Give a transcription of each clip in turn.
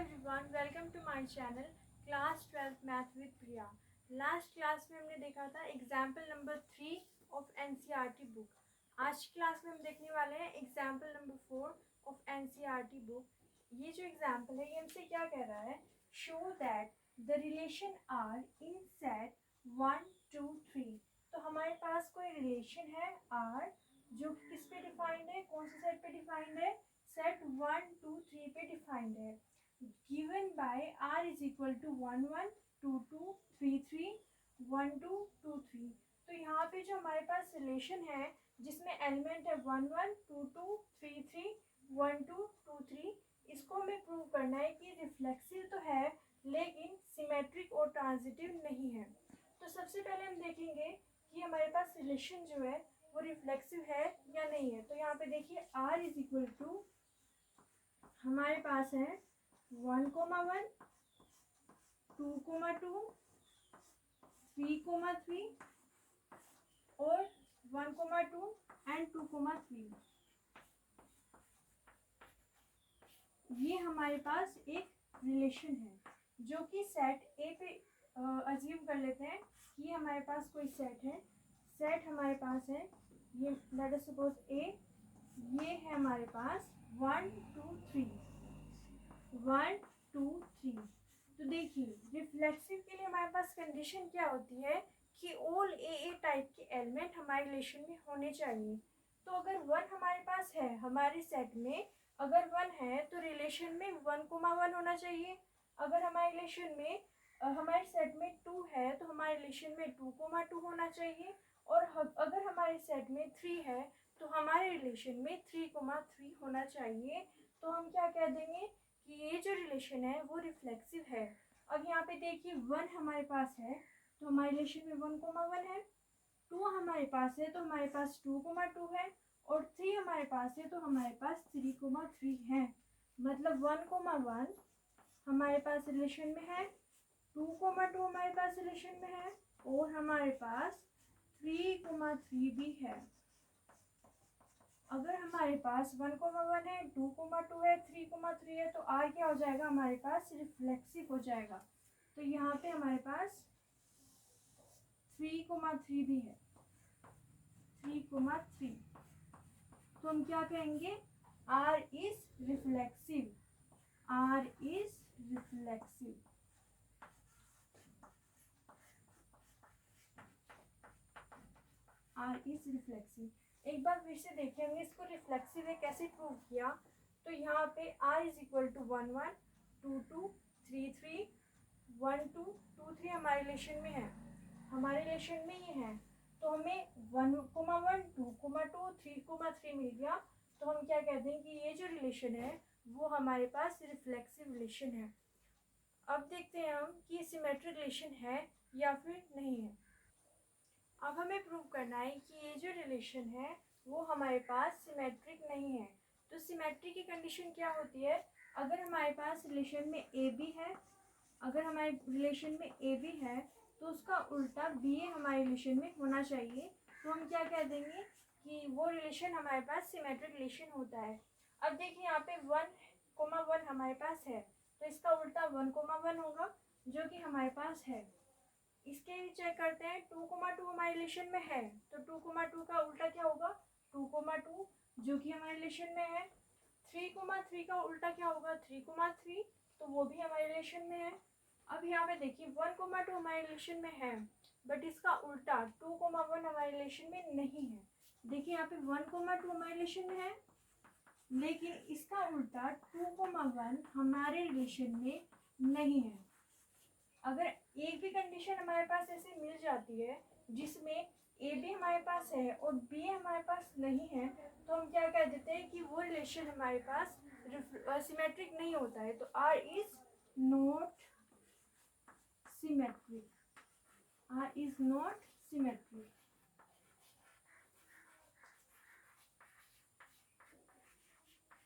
Everyone, welcome to my channel class 12 math with Priya. Last class में हमने देखा था example number 3 of NCERT book. आज की क्लास में हम देखने वाले हैं example number 4 of NCERT book. ये जो एग्जाम्पल है ये हमसे क्या कह रहा है, show that the relation R in set 1 2 3। तो हमारे पास कोई रिलेशन है आर जो किस पे डिफाइंड है, कौन से सेट पे डिफाइंड है, सेट 1 2 3 पे डिफाइंड है। Given by R is equal to 1 1 2 2 3 3 1 2 2 3। तो यहाँ पे जो हमारे पास रिलेशन है जिसमें एलिमेंट है 1 1 2 2 3 3 1 2 2 3, इसको हमें प्रूव करना है कि रिफ्लेक्सिव तो है लेकिन सिमेट्रिक और ट्रांजिटिव नहीं है। तो सबसे पहले हम देखेंगे कि हमारे पास रिलेशन जो है वो रिफ्लेक्सिव है या नहीं है। तो यहाँ पे देखिए r इज इक्वल टू हमारे पास है 1 1 2 2 3 3 और 1 2 एंड 2 3। ये हमारे पास एक रिलेशन है जो कि सेट ए पे अज्यूम कर लेते हैं कि हमारे पास कोई सेट है। सेट हमारे पास है, ये लेट अस सपोज ए, ये है हमारे पास 1 2 3 1 2 3। तो देखिए रिफ्लेक्सिव के लिए हमारे पास कंडीशन क्या होती है कि ऑल ए टाइप के एलिमेंट हमारे रिलेशन में होने चाहिए। तो अगर 1 हमारे पास है हमारे सेट में, अगर 1 है तो रिलेशन में 1 1 होना चाहिए। अगर हमारे रिलेशन में हमारे सेट में 2 है तो हमारे रिलेशन में 2 2 होना चाहिए। और अगर हमारे सेट में 3 है तो हमारे रिलेशन में 3 3 होना चाहिए। तो हम क्या कह देंगे कि ये जो रिलेशन है वो रिफ्लेक्सिव है। अब यहाँ पे देखिए 1 हमारे पास है तो हमारे रिलेशन में 1 1 है, 2 हमारे पास है तो हमारे पास 2 2 है, और 3 हमारे पास है तो हमारे पास 3 3 है। मतलब 1 1 हमारे पास रिलेशन में है, 2 2 हमारे पास रिलेशन में है, और हमारे पास 3 3 भी है। अगर हमारे पास 1 1 है, 2 2 है, 3 3 है तो आर क्या हो जाएगा, हमारे पास रिफ्लेक्सिव हो जाएगा। तो यहाँ पे हमारे पास 3 3 भी है, 3 3। तो हम क्या कहेंगे, R is reflexive, R is reflexive. R is reflexive. एक बार फिर से देखिए हमने इसको रिफ्लेक्सिव है कैसे प्रूव किया। तो यहाँ पे आर इज इक्वल टू 1 1 2 2 3 3 1 2 2 3 हमारे रिलेशन में है, हमारे रिलेशन में ये है। तो हमें 1 1 2 2 3 3 मिल गया। तो हम क्या कहते हैं कि ये जो रिलेशन है वो हमारे पास रिफ्लेक्सिव रिलेशन है। अब देखते हैं हम कि सिमेट्रिक रिलेशन है या फिर नहीं है। अब हमें प्रूव करना है कि ये जो रिलेशन है वो हमारे पास सिमेट्रिक नहीं है। तो सिमेट्रिक की कंडीशन क्या होती है, अगर हमारे पास रिलेशन में ए बी है, अगर हमारे रिलेशन में ए बी है तो उसका उल्टा बी ए हमारे रिलेशन में होना चाहिए। तो हम क्या कह देंगे कि वो रिलेशन हमारे पास सिमेट्रिक रिलेशन होता है। अब देखिए यहाँ पे 1 1 हमारे पास है तो इसका उल्टा 1 1 होगा जो कि हमारे पास है। इसके भी चेक करते हैं, 2 2 हमारे रिलेशन में है तो 2 2 का उल्टा क्या होगा, 2 2 जो कि हमारे रिलेशन में है। 3 3 का उल्टा क्या होगा, 3 3 तो वो भी हमारे रिलेशन में है। अब यहाँ पे देखिए 1 2 हमारे रिलेशन में है बट इसका उल्टा 2 1 हमारे रिलेशन में नहीं है। देखिए यहाँ पे 1 2 हमारे रिलेशन में है लेकिन इसका उल्टा 2 1 हमारे रिलेशन में नहीं है। अगर एक भी कंडीशन हमारे पास ऐसे मिल जाती है जिसमें ए भी हमारे पास है और बी हमारे पास नहीं है तो हम क्या कह देते हैं कि वो रिलेशन हमारे पास सिमेट्रिक नहीं होता है। तो R is not symmetric, R is not symmetric.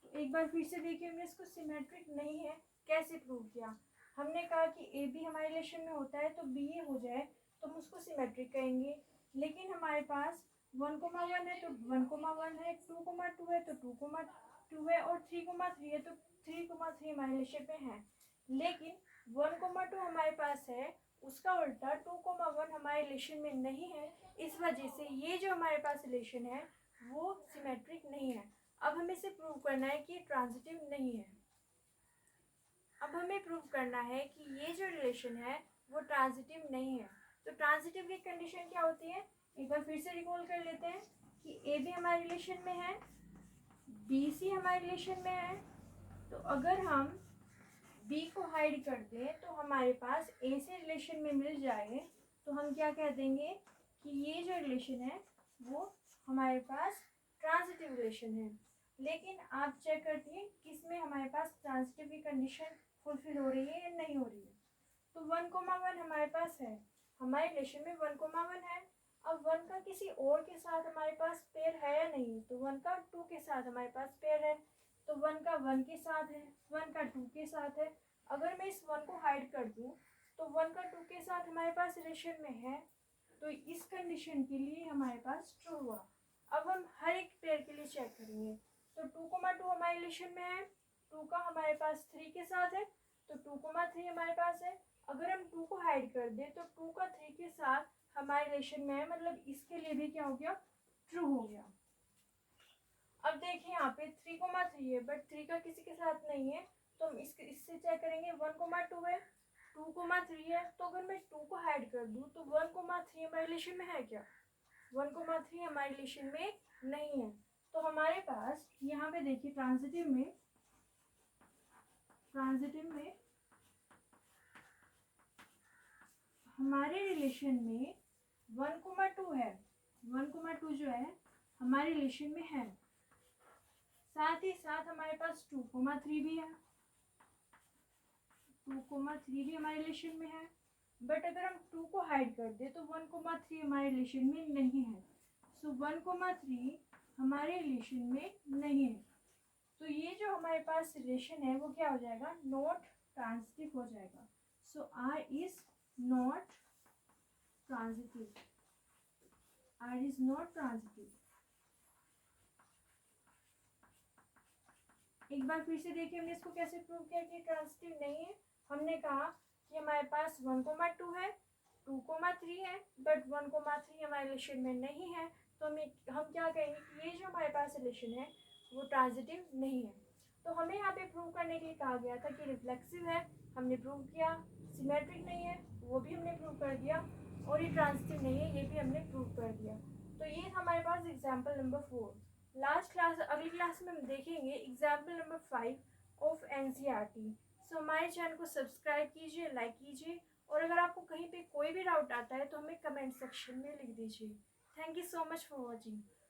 तो एक बार फिर से देखिए हमने इसको सिमेट्रिक नहीं है कैसे प्रूव किया। हमने कहा कि ए बी हमारे रिलेशन में होता है तो बी ए हो जाए तो हम उसको सिमेट्रिक कहेंगे। लेकिन हमारे पास 1 1 है तो 1 1 है, 2 2 है तो 2 2 है, और 3 3 है तो 3 3 हमारे रिलेशन में है। लेकिन 1,2 हमारे पास है, उसका उल्टा 2,1 हमारे रिलेशन में नहीं है। इस वजह से ये जो हमारे पास रिलेशन है वो सिमेट्रिक नहीं है। अब हमें इसे प्रूव करना है कि ट्रांजिटिव नहीं है। अब हमें प्रूव करना है कि ये जो रिलेशन है वो ट्रांजिटिव नहीं है। तो ट्रांजिटिव की कंडीशन क्या होती है, एक बार फिर से रिकॉल कर लेते हैं कि ए भी हमारे रिलेशन में है, बी सी हमारे रिलेशन में है। तो अगर हम बी को हाइड कर दें तो हमारे पास ए से रिलेशन में मिल जाए, तो हम क्या कह देंगे कि ये जो रिलेशन है वो हमारे पास ट्रांजिटिव रिलेशन है। लेकिन आप चेक करती हैं किसमें हमारे पास ट्रांजिटिव की कंडीशन फुलफिल हो रही है या नहीं हो रही है। तो 1,1 हमारे पास है, हमारे रिलेशन में 1,1 है। अब 1 का किसी और के साथ हमारे पास पेयर है या नहीं, तो 1 का 2 के साथ हमारे पास पेयर है। तो 1 का 1 के साथ है, 1 का 2 के साथ है। अगर मैं इस 1 को हाइड कर दूं तो 1 का 2 के साथ हमारे पास रिलेशन में है, तो इस कंडीशन के लिए हमारे पास ट्रू हुआ। अब हम हर एक पेयर के लिए चेक करेंगे। तो 2,2 हमारे रिलेशन में है, 2 का हमारे पास 3 के साथ है, तो 2,3 हमारे पास है। अगर हम 2 को हाइड कर दें तो 2 का 3 के साथ हमारे रिलेशन में है, मतलब इसके लिए भी क्या हो गया, ट्रू हो गया। अब देखिए यहाँ पे 3,3 है, बट 3 का किसी के साथ नहीं है, तो हम इससे चेक करेंगे। 1,2 है, 2,3 है, तो अगर मैं 2 को हाइड कर दूँ तो 1,3 हमारे रिलेशन में है क्या, 1,3 हमारे रिलेशन में नहीं है। तो हमारे पास यहाँ पे देखिए ट्रांजिटिव में हमारे रिलेशन में 1,2 है, 1,2 जो है हमारे रिलेशन में है। साथ ही साथ हमारे पास 2,3 भी है, 2,3 भी हमारे रिलेशन में है। बट अगर हम 2 को हाइड कर दे तो 1,3 हमारे रिलेशन में नहीं है। सो 1,3 हमारे रिलेशन में नहीं है। तो ये जो हमारे पास रिलेशन है वो क्या हो जाएगा, नॉट ट्रांजिटिव हो जाएगा। So R is not transitive, R is not transitive. एक बार फिर से देखिए हमने इसको कैसे प्रूव किया कि ट्रांजिटिव नहीं है। हमने कहा कि हमारे पास 1,2 है, 2,3 है, बट 1,3 हमारे रिलेशन में नहीं है। तो हम क्या कहेंगे कि ये जो हमारे पास रिलेशन है वो ट्रांजिटिव नहीं है। तो हमें यहाँ पे प्रूव करने के लिए कहा गया था कि रिफ्लेक्सिव है, हमने प्रूव किया। सिमेट्रिक नहीं है, वो भी हमने प्रूव कर दिया। और ये ट्रांजिटिव नहीं है, ये भी हमने प्रूव कर दिया। तो ये हमारे पास एग्जाम्पल नंबर 4। लास्ट क्लास, अगली क्लास में हम देखेंगे एग्जाम्पल नंबर 5 ऑफ एनसीईआरटी। सो हमारे चैनल को सब्सक्राइब कीजिए, लाइक कीजिए, और अगर आपको कहीं पे कोई भी डाउट आता है तो हमें कमेंट सेक्शन में लिख दीजिए। Thank you so much for watching.